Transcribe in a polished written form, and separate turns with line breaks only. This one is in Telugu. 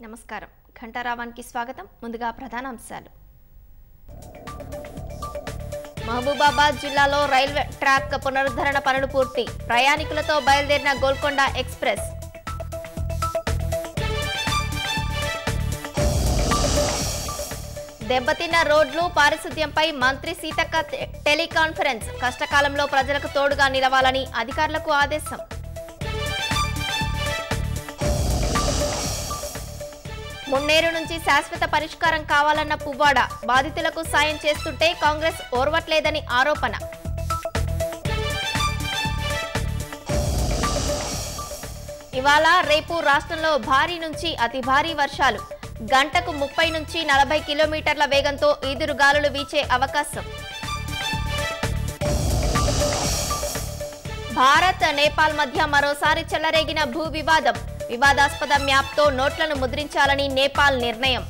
నమస్కారం ఘంటారావానికి స్వాగతం ముందుగా ప్రధాన అంశాలు మహబూబాబాద్ జిల్లాలో రైల్వే ట్రాక్ పునరుద్ధరణ పనులు పూర్తి ప్రయాణికులతో బయలుదేరిన గోల్కొండ ఎక్స్‌ప్రెస్ దెబ్బతిన్న రోడ్లు పారిశుద్ధ్యంపై మంత్రి సీతక్క టెలికాన్ఫరెన్స్ కష్టకాలంలో ప్రజలకు తోడుగా నిలవాలని అధికారులకు ఆదేశం మున్నేరు నుంచి శాశ్వత పరిష్కారం కావాలన్న పువ్వాడ బాధితులకు సాయం చేస్తుంటే కాంగ్రెస్ ఓర్వట్లేదని ఆరోపణ ఇవాళ రేపు రాష్ట్రంలో భారీ నుంచి అతి భారీ వర్షాలు గంటకు 30 నుంచి 40 కిలోమీటర్ల వేగంతో ఈదురుగాలులు వీచే అవకాశం భారత్ నేపాల్ మధ్య మరోసారి చెలరేగిన భూ వివాదం వివాదాస్పద మ్యాప్తో నోట్లను ముద్రించాలని నేపాల్ నిర్ణయం